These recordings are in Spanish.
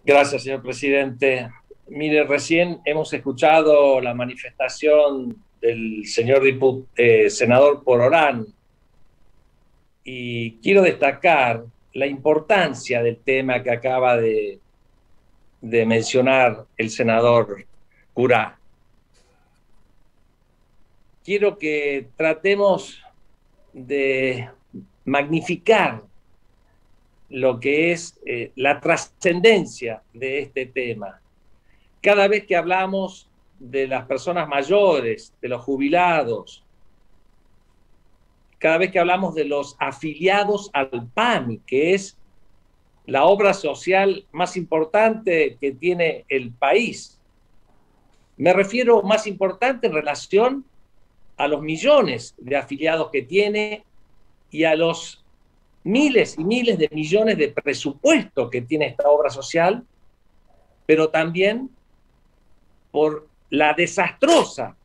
Gracias, señor presidente. Mire, recién hemos escuchado la manifestación del señor senador Pororán y quiero destacar la importancia del tema que acaba de mencionar el senador Curá. Quiero que tratemos de magnificar lo que es la trascendencia de este tema. Cada vez que hablamos de las personas mayores, de los jubilados, cada vez que hablamos de los afiliados al PAMI, que es la obra social más importante que tiene el país, me refiero más importante en relación a los millones de afiliados que tiene y a los miles y miles de millones de presupuesto que tiene esta obra social, pero también por la desastrosa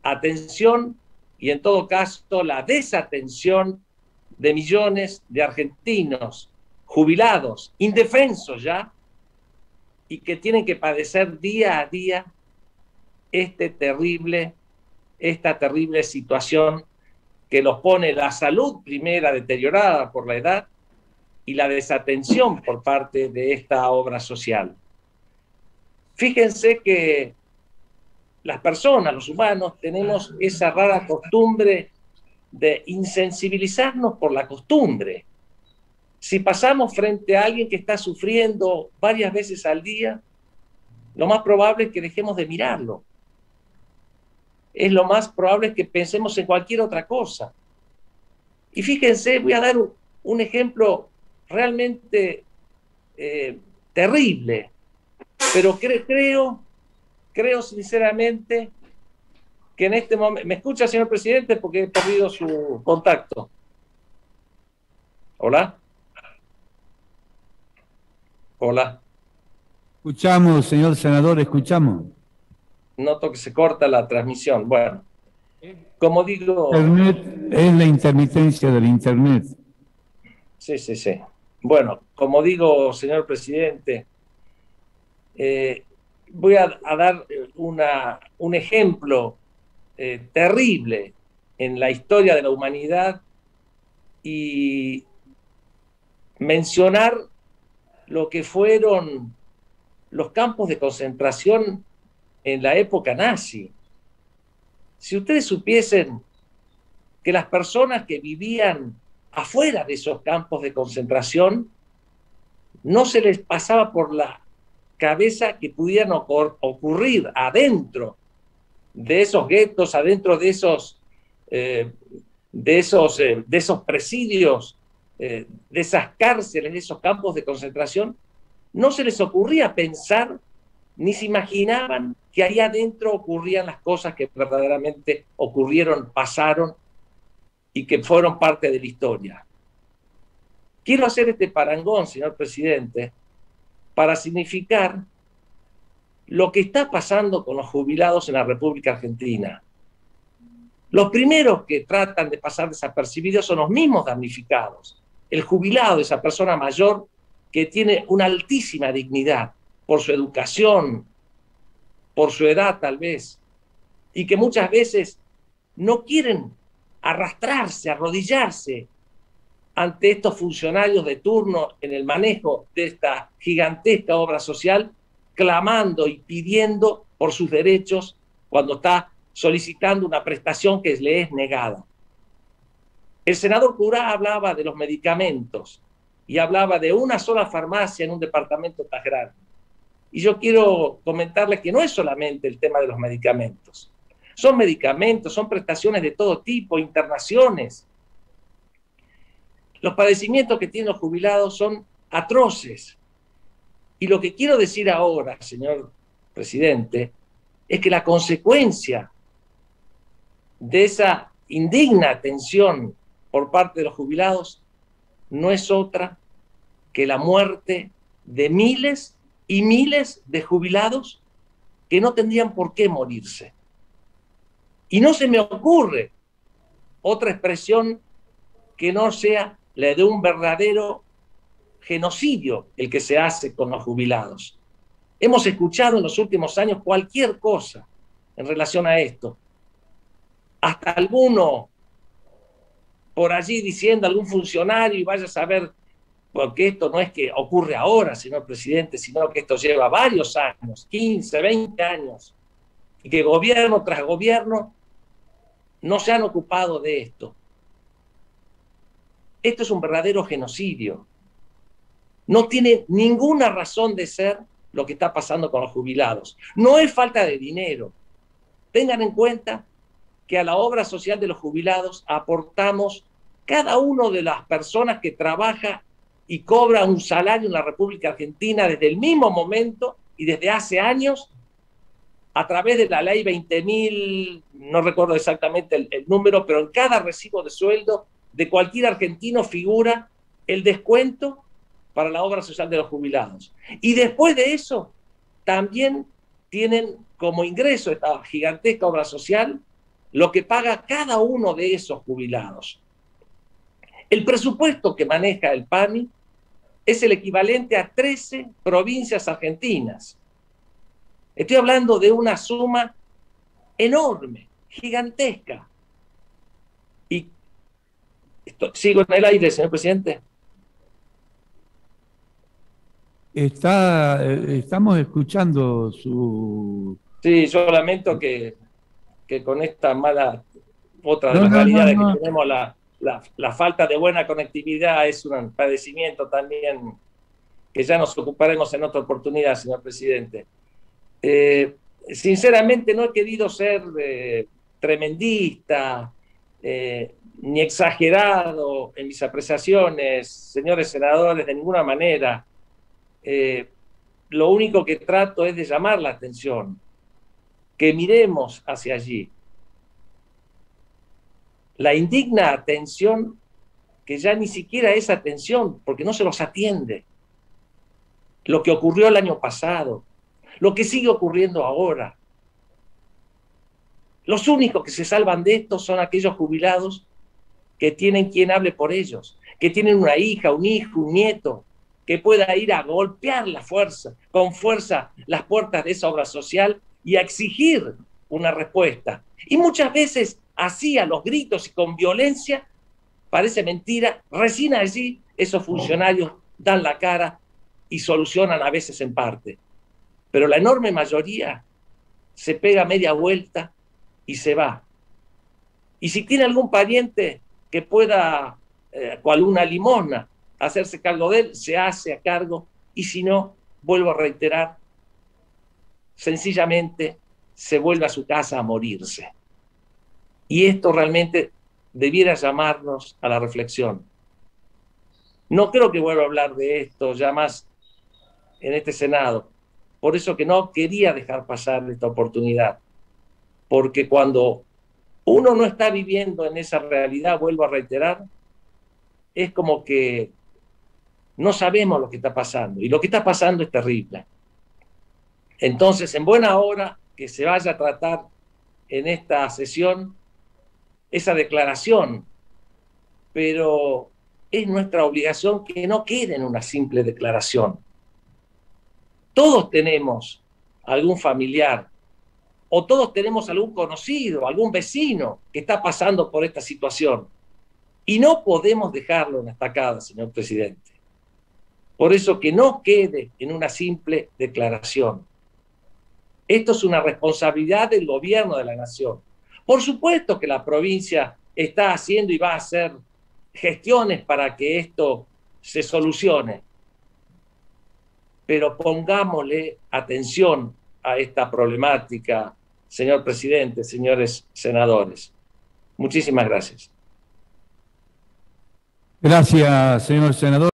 atención y en todo caso la desatención de millones de argentinos jubilados, indefensos ya, y que tienen que padecer día a día esta terrible situación que los pone la salud primera deteriorada por la edad y la desatención por parte de esta obra social. Fíjense que las personas, los humanos, tenemos esa rara costumbre de insensibilizarnos por la costumbre. Si pasamos frente a alguien que está sufriendo varias veces al día, lo más probable es que dejemos de mirarlo. Es lo más probable que pensemos en cualquier otra cosa. Y fíjense, voy a dar un ejemplo realmente terrible, pero creo sinceramente que en este momento... ¿Me escucha, señor presidente? Porque he perdido su contacto. ¿Hola? Hola. Escuchamos, señor senador, escuchamos. Noto que se corta la transmisión. Bueno, como digo... Internet es la intermitencia del Internet. Sí, sí, sí. Bueno, como digo, señor presidente, voy a dar un ejemplo terrible en la historia de la humanidad y mencionar lo que fueron los campos de concentración en la época nazi. Si ustedes supiesen que las personas que vivían afuera de esos campos de concentración no se les pasaba por la cabeza que pudieran ocurrir adentro de esos guetos, adentro de esos presidios, de esas cárceles, de esos campos de concentración, no se les ocurría pensar ni se imaginaban que ahí adentro ocurrían las cosas que verdaderamente ocurrieron, pasaron y que fueron parte de la historia. Quiero hacer este parangón, señor presidente, para significar lo que está pasando con los jubilados en la República Argentina. Los primeros que tratan de pasar desapercibidos son los mismos damnificados. El jubilado, esa persona mayor que tiene una altísima dignidad por su educación, por su edad tal vez, y que muchas veces no quieren arrastrarse, arrodillarse ante estos funcionarios de turno en el manejo de esta gigantesca obra social, clamando y pidiendo por sus derechos cuando está solicitando una prestación que le es negada. El senador Curá hablaba de los medicamentos y hablaba de una sola farmacia en un departamento tan grande. Y yo quiero comentarles que no es solamente el tema de los medicamentos. Son medicamentos, son prestaciones de todo tipo, internaciones. Los padecimientos que tienen los jubilados son atroces. Y lo que quiero decir ahora, señor presidente, es que la consecuencia de esa indigna atención por parte de los jubilados no es otra que la muerte de miles y miles de jubilados que no tendrían por qué morirse. Y no se me ocurre otra expresión que no sea la de un verdadero genocidio el que se hace con los jubilados. Hemos escuchado en los últimos años cualquier cosa en relación a esto. Hasta alguno por allí diciendo, algún funcionario, y vaya a saber, porque esto no es que ocurre ahora, señor presidente, sino que esto lleva varios años, 15, 20 años, y que gobierno tras gobierno no se han ocupado de esto. Esto es un verdadero genocidio. No tiene ninguna razón de ser lo que está pasando con los jubilados. No es falta de dinero. Tengan en cuenta que a la obra social de los jubilados aportamos cada una de las personas que trabaja y cobra un salario en la República Argentina desde el mismo momento y desde hace años, a través de la ley 20.000, no recuerdo exactamente el número, pero en cada recibo de sueldo de cualquier argentino figura el descuento para la obra social de los jubilados. Y después de eso, también tienen como ingreso esta gigantesca obra social lo que paga cada uno de esos jubilados. El presupuesto que maneja el PAMI es el equivalente a 13 provincias argentinas. Estoy hablando de una suma enorme, gigantesca. Y sigo en el aire, señor presidente. Estamos escuchando su... Sí, yo lamento que con esta mala, otra de las realidades que tenemos, la falta de buena conectividad es un padecimiento también que ya nos ocuparemos en otra oportunidad, señor presidente. Sinceramente no he querido ser tremendista ni exagerado en mis apreciaciones, señores senadores, de ninguna manera. Lo único que trato es de llamar la atención, que miremos hacia allí. La indigna atención, que ya ni siquiera es atención, porque no se los atiende. Lo que ocurrió el año pasado, lo que sigue ocurriendo ahora. Los únicos que se salvan de esto son aquellos jubilados que tienen quien hable por ellos, que tienen una hija, un hijo, un nieto, que pueda ir a golpear con fuerza las puertas de esa obra social y a exigir una respuesta. Y muchas veces así, a los gritos y con violencia, parece mentira, recién allí esos funcionarios dan la cara y solucionan a veces en parte. Pero la enorme mayoría se pega media vuelta y se va. Y si tiene algún pariente que pueda, cual una limosna, hacerse cargo de él, se hace a cargo, y si no, vuelvo a reiterar, sencillamente se vuelve a su casa a morirse. Y esto realmente debiera llamarnos a la reflexión. No creo que vuelva a hablar de esto ya más en este Senado. Por eso que no quería dejar pasar esta oportunidad. Porque cuando uno no está viviendo en esa realidad, vuelvo a reiterar, es como que no sabemos lo que está pasando. Y lo que está pasando es terrible. Entonces, en buena hora que se vaya a tratar en esta sesión esa declaración, pero es nuestra obligación que no quede en una simple declaración. Todos tenemos algún familiar o todos tenemos algún conocido, algún vecino que está pasando por esta situación y no podemos dejarlo en la estacada, señor presidente. Por eso que no quede en una simple declaración. Esto es una responsabilidad del gobierno de la nación. Por supuesto que la provincia está haciendo y va a hacer gestiones para que esto se solucione. Pero pongámosle atención a esta problemática, señor presidente, señores senadores. Muchísimas gracias. Gracias, señor senador.